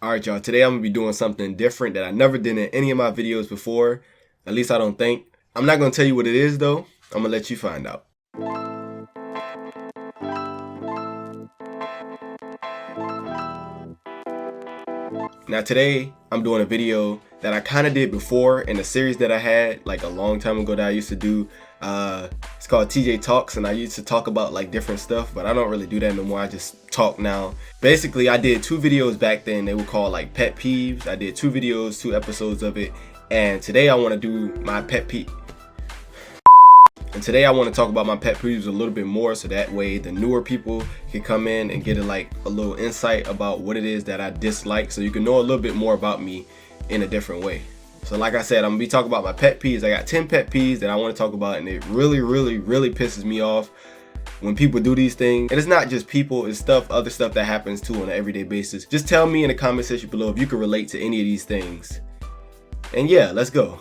Alright y'all, today I'm going to be doing something different that I never did in any of my videos before. At least I don't think. I'm not going to tell you what it is though. I'm going to let you find out. Now today, I'm doing a video that I kind of did before in a series that I had like a long time ago that I used to do. It's called TJ Talks, and I used to talk about like different stuff, but I don't really do that anymore. I just talk now. Basically, I did 2 videos back then. They were called like pet peeves. I did 2 videos, 2 episodes of it, and today I want to do my pet peeve. And today I want to talk about my pet peeves a little bit more, so that way the newer people can come in and get a little insight about what it is that I dislike, so you can know a little bit more about me in a different way. So like I said, I'm gonna be talking about my pet peeves. I got 10 pet peeves that I want to talk about, and it really pisses me off when people do these things. And it's not just people, it's other stuff that happens too on an everyday basis. Just tell me in the comment section below if you can relate to any of these things. And yeah, let's go.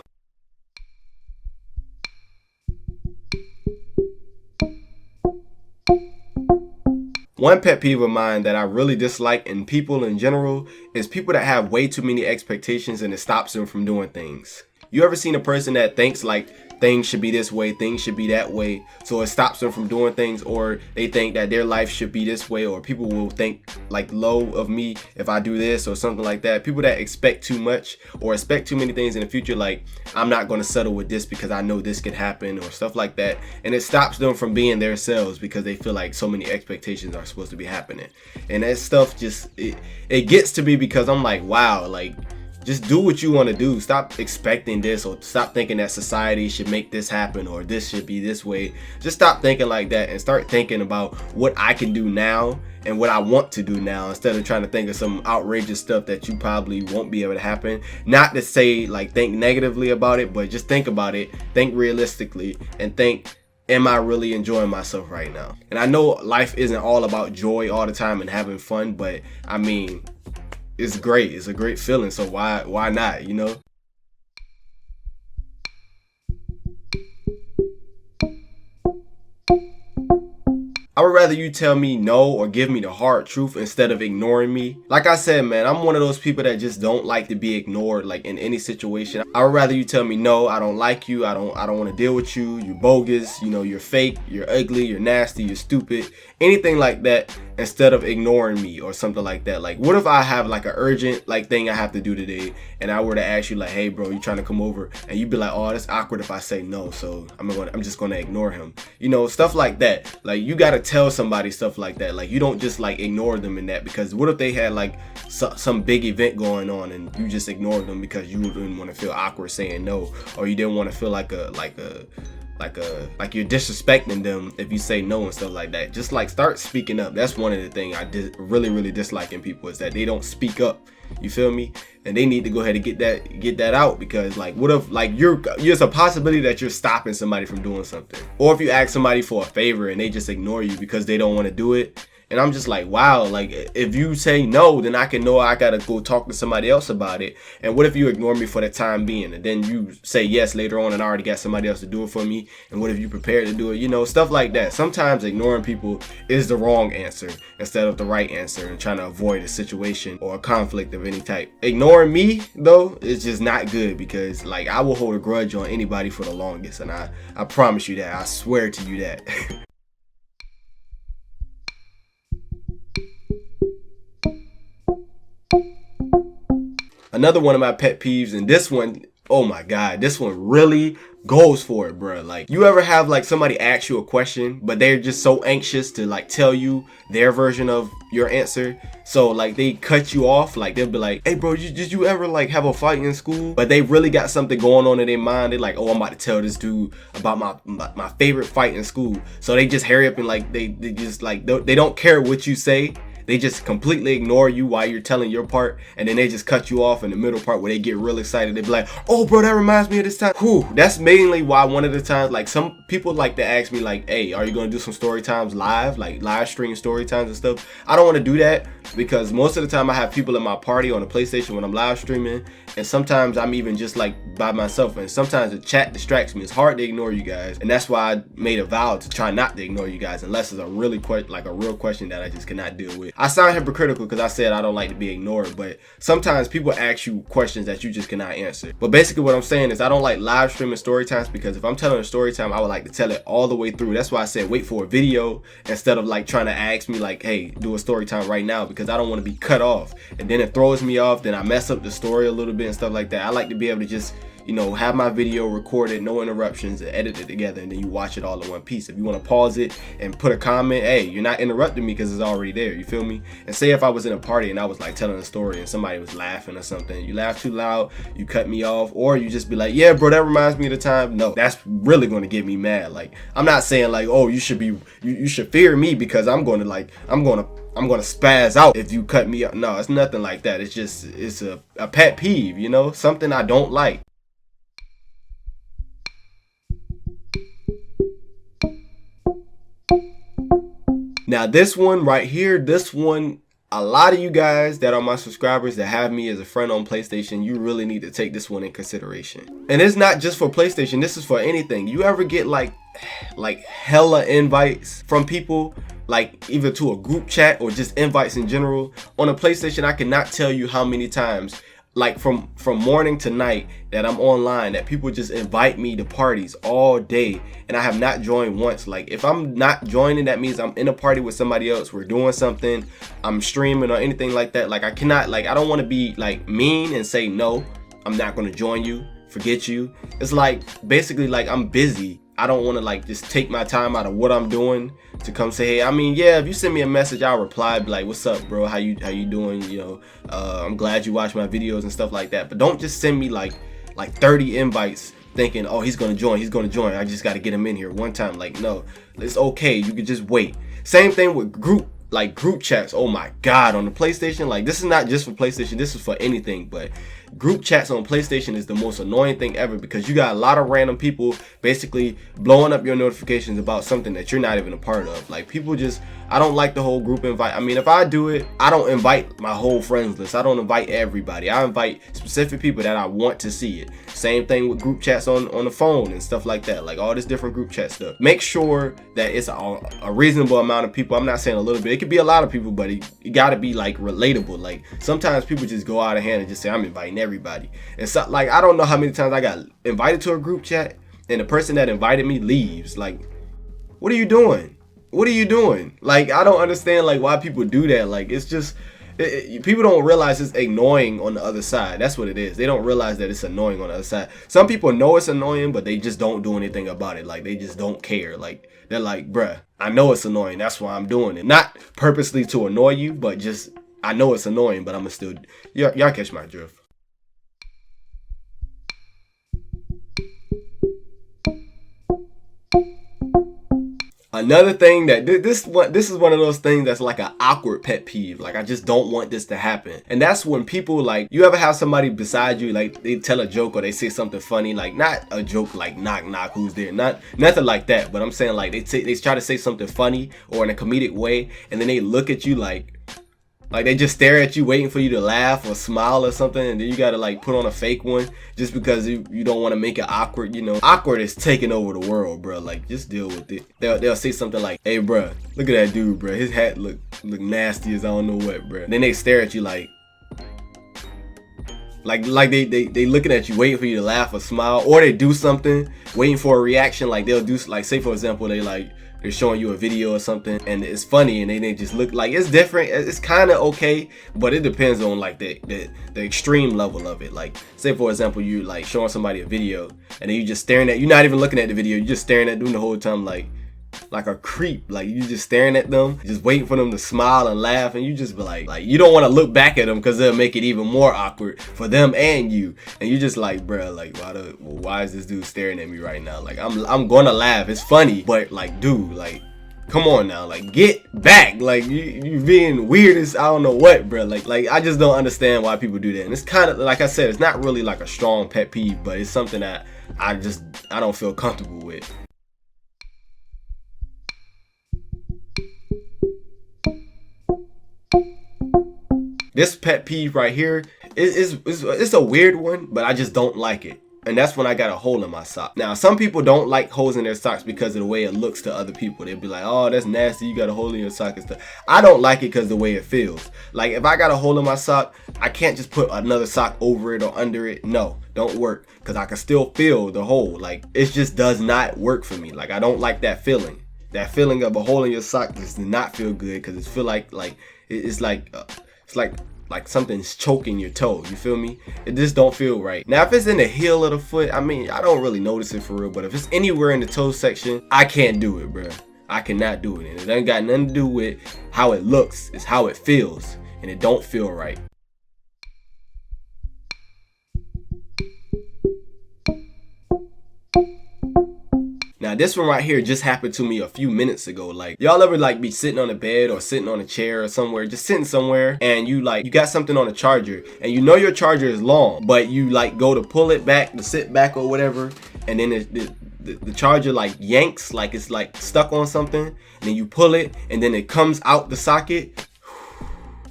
One pet peeve of mine that I really dislike in people in general is people that have way too many expectations and it stops them from doing things. You ever seen a person that thinks like things should be this way, things should be that way, so it stops them from doing things, or they think that their life should be this way, or people will think like low of me if I do this or something like that. People that expect too much or expect too many things in the future, like I'm not going to settle with this because I know this could happen or stuff like that, and it stops them from being themselves because they feel like so many expectations are supposed to be happening. And that stuff just it gets to me because I'm like, wow, like just do what you want to do. Stop expecting this, or stop thinking that society should make this happen or this should be this way. Just stop thinking like that and start thinking about what I can do now and what I want to do now, instead of trying to think of some outrageous stuff that you probably won't be able to happen. Not to say like think negatively about it, but just think about it, think realistically, and think, am I really enjoying myself right now? And I know life isn't all about joy all the time and having fun, but I mean, it's great. It's a great feeling, so why not, you know? I would rather you tell me no or give me the hard truth instead of ignoring me. Like I said, man, I'm one of those people that just don't like to be ignored, like in any situation. I would rather you tell me no, I don't like you, I don't want to deal with you, you're bogus, you know, you're fake, you're ugly, you're nasty, you're stupid, anything like that, instead of ignoring me or something like that. Like, what if I have like an urgent like thing I have to do today, and I were to ask you like, hey bro, you trying to come over, and you'd be like, oh, that's awkward if I say no, so I'm just gonna ignore him, you know, stuff like that. Like, you gotta tell somebody stuff like that. Like, you don't just like ignore them in that, because what if they had like some big event going on and you just ignored them because you didn't want to feel awkward saying no, or you didn't want to feel like you're disrespecting them if you say no and stuff like that. Just like start speaking up. That's one of the things I really dislike in people, is that they don't speak up. You feel me? And they need to go ahead and get that out, because like, what if like there's a possibility that you're stopping somebody from doing something, or if you ask somebody for a favor and they just ignore you because they don't want to do it. And I'm just like, wow, like if you say no, then I can know I gotta go talk to somebody else about it. And what if you ignore me for the time being, and then you say yes later on and I already got somebody else to do it for me? And what if you prepared to do it? You know, stuff like that. Sometimes ignoring people is the wrong answer instead of the right answer, and trying to avoid a situation or a conflict of any type. Ignoring me though is just not good, because like I will hold a grudge on anybody for the longest, and I promise you that. I swear to you that. Another one of my pet peeves, and this one, oh my god, this one really goes for it, bro. Like, you ever have like somebody ask you a question, but they're just so anxious to like tell you their version of your answer, so like they cut you off. Like, they'll be like, hey bro, did you ever like have a fight in school? But they really got something going on in their mind. They're like, oh, I'm about to tell this dude about my favorite fight in school. So they just hurry up and like they just like they don't care what you say. They just completely ignore you while you're telling your part, and then they just cut you off in the middle part where they get real excited. They be like, oh bro, that reminds me of this time. Whew. That's mainly why one of the times, like, some people like to ask me like, hey, are you gonna do some story times live, like live stream story times and stuff? I don't want to do that, because most of the time I have people in my party on the PlayStation when I'm live streaming, and sometimes I'm even just like by myself, and sometimes the chat distracts me. It's hard to ignore you guys, and that's why I made a vow to try not to ignore you guys unless it's a really real question that I just cannot deal with. I sound hypocritical because I said I don't like to be ignored, but sometimes people ask you questions that you just cannot answer. But basically what I'm saying is I don't like live streaming story times, because if I'm telling a story time, I would like to tell it all the way through. That's why I said wait for a video instead of like trying to ask me like, hey, do a story time right now, because I don't want to be cut off and then it throws me off, then I mess up the story a little bit and stuff like that. I like to be able to just, you know, have my video recorded, no interruptions, and edit it together, and then you watch it all in one piece. If you want to pause it and put a comment, hey, you're not interrupting me because it's already there, you feel me? And say if I was in a party and I was like telling a story and somebody was laughing or something, you laugh too loud, you cut me off, or you just be like, yeah bro, that reminds me of the time. No, that's really going to get me mad. Like, I'm not saying like, oh, you should fear me because I'm going to spaz out if you cut me up. No, it's nothing like that. It's just, it's a pet peeve, you know, something I don't like. Now this one right here, this one, a lot of you guys that are my subscribers that have me as a friend on PlayStation, you really need to take this one in consideration. And it's not just for PlayStation, this is for anything. You ever get like hella invites from people, like either to a group chat or just invites in general? On a PlayStation, I cannot tell you how many times, like from morning to night, that I'm online, that people just invite me to parties all day and I have not joined once. Like, if I'm not joining, that means I'm in a party with somebody else, we're doing something, I'm streaming or anything like that. Like, I cannot, like, I don't want to be like mean and say no, I'm not going to join you, forget you. It's like basically like I'm busy. I don't want to like just take my time out of what I'm doing to come say, hey, I mean, yeah, if you send me a message, I'll reply, be like, what's up, bro? How you doing? You know, I'm glad you watch my videos and stuff like that. But don't just send me like 30 invites thinking, oh, he's gonna join. I just got to get him in here one time. Like, no, it's okay. You could just wait. Same thing with group chats. Oh my God, on the PlayStation, like, this is not just for PlayStation, this is for anything, but group chats on PlayStation is the most annoying thing ever, because you got a lot of random people basically blowing up your notifications about something that you're not even a part of. Like, people just, I don't like the whole group invite. I mean, if I do it, I don't invite my whole friends list. I don't invite everybody. I invite specific people that I want to see it. Same thing with group chats on the phone and stuff like that. Like, all this different group chat stuff. Make sure that it's a reasonable amount of people. I'm not saying a little bit. It could be a lot of people, but it got to be like relatable. Like, sometimes people just go out of hand and just say, I'm inviting everybody. And so, like, I don't know how many times I got invited to a group chat and the person that invited me leaves. Like, what are you doing? What are you doing? Like, I don't understand like why people do that. Like, it's just, people don't realize it's annoying on the other side. That's what it is. They don't realize that it's annoying on the other side. Some people know it's annoying, but they just don't do anything about it. Like, they just don't care. Like, they're like, bruh, I know it's annoying, that's why I'm doing it. Not purposely to annoy you, but just, I know it's annoying, but I'm gonna still, y'all catch my drift. Another thing that this is one of those things that's like an awkward pet peeve. Like, I just don't want this to happen. And that's when people, like, you ever have somebody beside you, like, they tell a joke or they say something funny, like, not a joke like knock knock who's there, nothing like that, but I'm saying like they try to say something funny or in a comedic way, and then they look at you like they just stare at you waiting for you to laugh or smile or something, and then you gotta like put on a fake one just because you don't want to make it awkward. You know, awkward is taking over the world, bro. Like, just deal with it. They'll say something like, hey bro, look at that dude, bro, his hat look nasty as I don't know what, bro. Then they stare at you like they looking at you waiting for you to laugh or smile, or they do something waiting for a reaction. Like, they'll do, like, say for example, they're showing you a video or something and it's funny, and they just look like it's different. It's kind of okay, but it depends on like the extreme level of it. Like, say for example, you like showing somebody a video and then you just staring at, you're not even looking at the video, you're just staring at them the whole time, like a creep. Like, you just staring at them, just waiting for them to smile and laugh, and you just be like you don't want to look back at them because they'll make it even more awkward for them and you. And you just like, bruh, like, why is this dude staring at me right now? Like, I'm gonna laugh, it's funny, but like, dude, like, come on now, like, get back. Like, you being weird as I don't know what, bro. Like I just don't understand why people do that. And it's kind of, like I said, it's not really like a strong pet peeve, but it's something that I don't feel comfortable with. This pet peeve right here is a weird one, but I just don't like it. and that's when I got a hole in my sock. Now, some people don't like holes in their socks because of the way it looks to other people. They'll be like, oh, that's nasty, you got a hole in your sock and stuff. I don't like it because the way it feels. Like, if I got a hole in my sock, I can't just put another sock over it or under it. No, don't work, because I can still feel the hole. Like, it just does not work for me. Like, I don't like that feeling. That feeling of a hole in your sock just does not feel good, because it feel like it's like something's choking your toe. You feel me? It just don't feel right. Now, if it's in the heel of the foot, I mean, I don't really notice it for real, but if it's anywhere in the toe section, I can't do it, bro. I cannot do it. And it ain't got nothing to do with how it looks. It's how it feels, and it don't feel right. Now, this one right here just happened to me a few minutes ago. Like, y'all ever like be sitting on a bed or sitting on a chair or somewhere, just sitting somewhere, and you got something on a charger, and you know your charger is long, but you like go to pull it back to sit back or whatever, and then the charger like yanks, like it's like stuck on something, and then you pull it, and then it comes out the socket.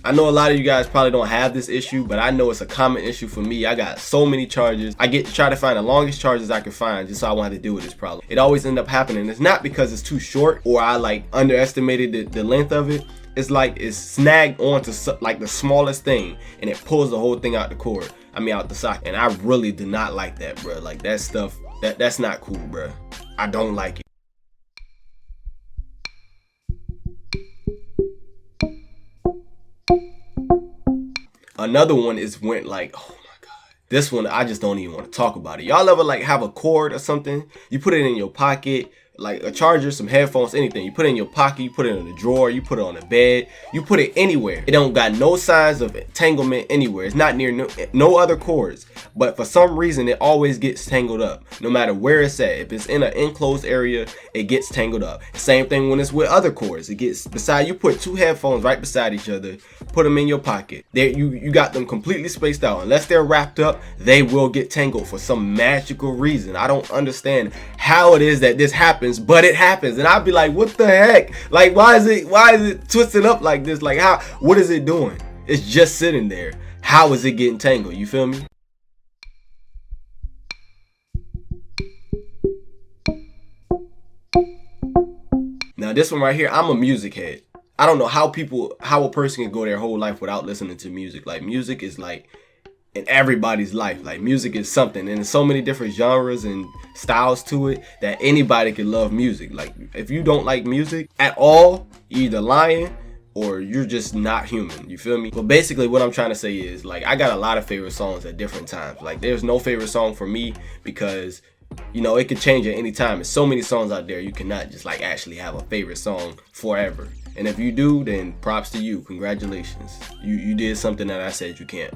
I know a lot of you guys probably don't have this issue, but I know it's a common issue for me. I got so many chargers. I get to try to find the longest chargers I can find just so I won't have to deal with this problem. It always ends up happening. It's not because it's too short or I like underestimated the length of it. It's like it's snagged onto like the smallest thing, and it pulls the whole thing out the cord. I mean out the socket. And I really do not like that, bro. Like that stuff, that's not cool, bro. I don't like it. Another one is when like, oh my god, this one I just don't even want to talk about it. Y'all ever like have a cord or something, you put it in your pocket, like a charger, some headphones, anything, you put it in your pocket, you put it in the drawer, you put it on the bed, you put it anywhere, it don't got no signs of entanglement anywhere, it's not near no other cords, but for some reason it always gets tangled up no matter where it's at. If it's in an enclosed area, it gets tangled up. Same thing when it's with other cords. It gets beside, you put two headphones right beside each other, put them in your pocket, there you got them completely spaced out. Unless they're wrapped up, they will get tangled for some magical reason. I don't understand how it is that this happens, but it happens, and I'd be like, what the heck? Like, why is it twisted up like this? Like, how, what is it doing? It's just sitting there. How is it getting tangled? You feel me? Now, this one right here, I'm a music head. I don't know how a person can go their whole life without listening to music. Like, music is like in everybody's life. Like, music is something, and there's so many different genres and styles to it that anybody can love music. Like, if you don't like music at all, you're either lying or you're just not human. You feel me? But basically what I'm trying to say is, like, I got a lot of favorite songs at different times. Like, there's no favorite song for me because, you know, it could change at any time. There's so many songs out there, you cannot just like actually have a favorite song forever. And if you do, then props to you. Congratulations. You did something that I said you can't.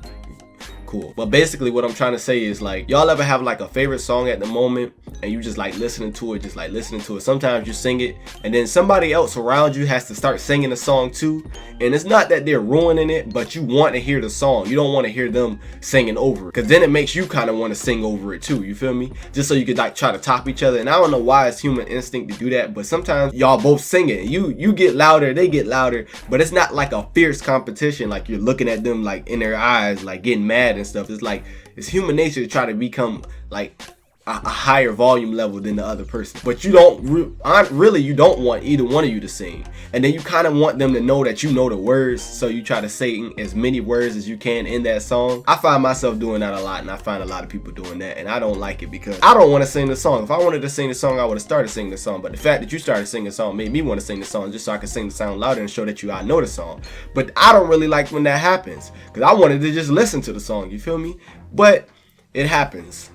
Cool. But basically what I'm trying to say is, like, y'all ever have like a favorite song at the moment and you just like listening to it, sometimes you sing it and then somebody else around you has to start singing the song too, and it's not that they're ruining it, but you want to hear the song. You don't want to hear them singing over it, because then it makes you kind of want to sing over it too. You feel me? Just so you could like try to top each other. And I don't know why it's human instinct to do that, but sometimes y'all both sing it. You get louder, they get louder, but it's not like a fierce competition, like you're looking at them like in their eyes, like getting mad and stuff. It's like, it's human nature to try to become like a higher volume level than the other person, but you don't you don't want either one of you to sing, and then you kind of want them to know that you know the words, so you try to say as many words as you can in that song. I find myself doing that a lot, and I find a lot of people doing that, and I don't like it because I don't want to sing the song. If I wanted to sing the song, I would have started singing the song, but the fact that you started singing the song made me want to sing the song just so I could sing the sound louder and show that I know the song. But I don't really like when that happens, because I wanted to just listen to the song, you feel me? But it happens.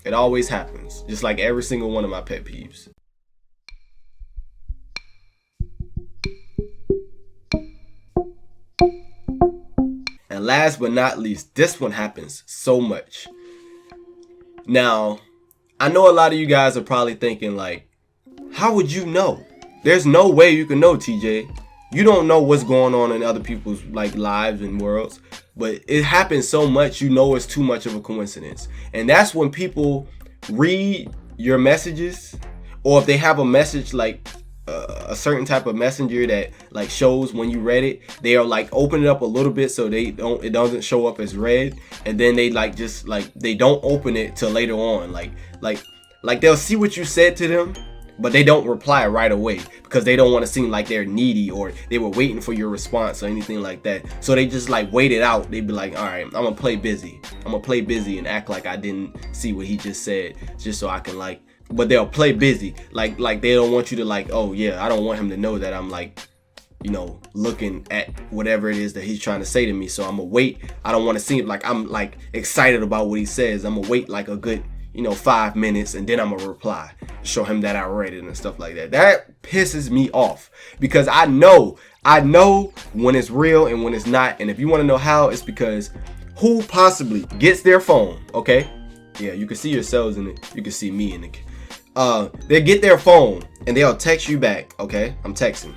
It always happens, just like every single one of my pet peeves. And last but not least, this one happens so much. Now, I know a lot of you guys are probably thinking like, how would you know? There's no way you can know, TJ. You don't know what's going on in other people's like lives and worlds, but it happens so much, you know it's too much of a coincidence. And that's when people read your messages, or if they have a message like a certain type of messenger that like shows when you read it. They'll like open it up a little bit so it doesn't show up as read, and then they like just like they don't open it till later on. Like they'll see what you said to them, but they don't reply right away because they don't want to seem like they're needy or they were waiting for your response or anything like that. So they just like wait it out. They'd be like, all right, I'm gonna play busy. I'm gonna play busy and act like I didn't see what he just said, just so I can like. But they'll play busy, like they don't want you to like, oh yeah, I don't want him to know that I'm like, you know, looking at whatever it is that he's trying to say to me. So I'm gonna wait. I don't want to seem like I'm like excited about what he says. I'm gonna wait like a good, you know, 5 minutes, and then I'm gonna reply, show him that I read it and stuff like that. That pisses me off because I know when it's real and when it's not. And if you want to know how, it's because who possibly gets their phone? Okay, yeah, you can see yourselves in it. You can see me in it. They get their phone and they'll text you back. Okay, I'm texting.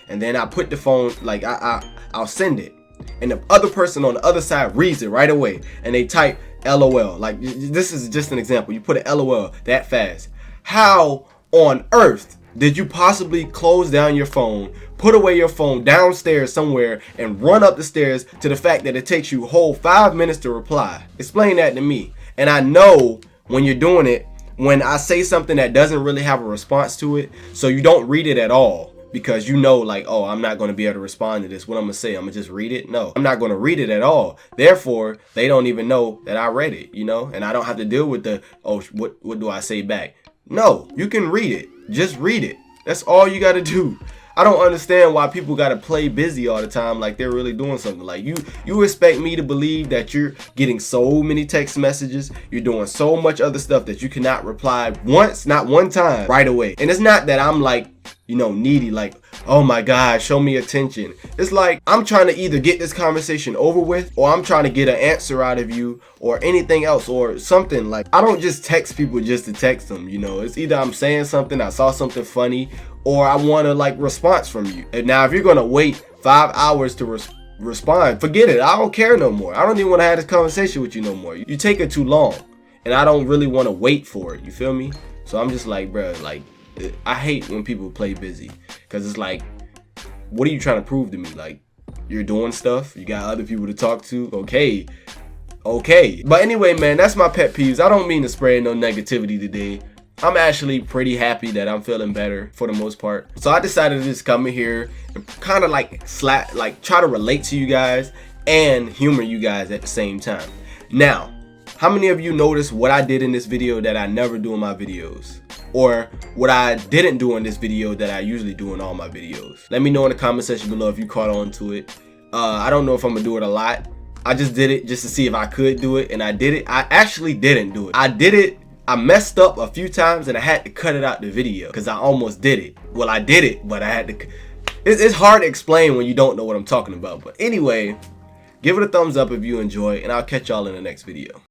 And then I put the phone, like I'll send it, and the other person on the other side reads it right away, and they type LOL. Like, this is just an example. You put an LOL that fast. How on earth did you possibly close down your phone, put away your phone downstairs somewhere, and run up the stairs to the fact that it takes you a whole 5 minutes to reply? Explain that to me. And I know when you're doing it, when I say something that doesn't really have a response to it, so you don't read it at all, because you know, like, oh, I'm not going to be able to respond to this. What I'm going to say, I'm going to just read it? No, I'm not going to read it at all. Therefore, they don't even know that I read it, you know? And I don't have to deal with the, oh, what do I say back? No, you can read it. Just read it. That's all you got to do. I don't understand why people got to play busy all the time like they're really doing something. Like, you expect me to believe that you're getting so many text messages, you're doing so much other stuff that you cannot reply once, not one time, right away. And it's not that I'm like, you know, needy, like, oh my God, show me attention. It's like I'm trying to either get this conversation over with, or I'm trying to get an answer out of you, or anything else, or something. Like, I don't just text people just to text them, you know. It's either I'm saying something, I saw something funny, or I want a like response from you. And now if you're gonna wait 5 hours to respond, forget it. I don't care no more. I don't even want to have this conversation with you no more. You take it too long, and I don't really want to wait for it. You feel me? So I'm just like, bro, like, I hate when people play busy, because it's like, what are you trying to prove to me? Like, you're doing stuff, you got other people to talk to. Okay. But anyway, man, that's my pet peeves. I don't mean to spread no negativity today. I'm actually pretty happy that I'm feeling better for the most part. So I decided to just come in here and kind of like try to relate to you guys and humor you guys at the same time. Now, how many of you noticed what I did in this video that I never do in my videos? Or what I didn't do in this video that I usually do in all my videos? Let me know in the comment section below if you caught on to it. I don't know if I'm gonna do it a lot. I just did it just to see if I could do it, and I did it. I actually didn't do it. I did it. I messed up a few times and I had to cut it out the video because I almost did it. Well, I did it, but I had to. It's hard to explain when you don't know what I'm talking about. But anyway, give it a thumbs up if you enjoy, and I'll catch y'all in the next video.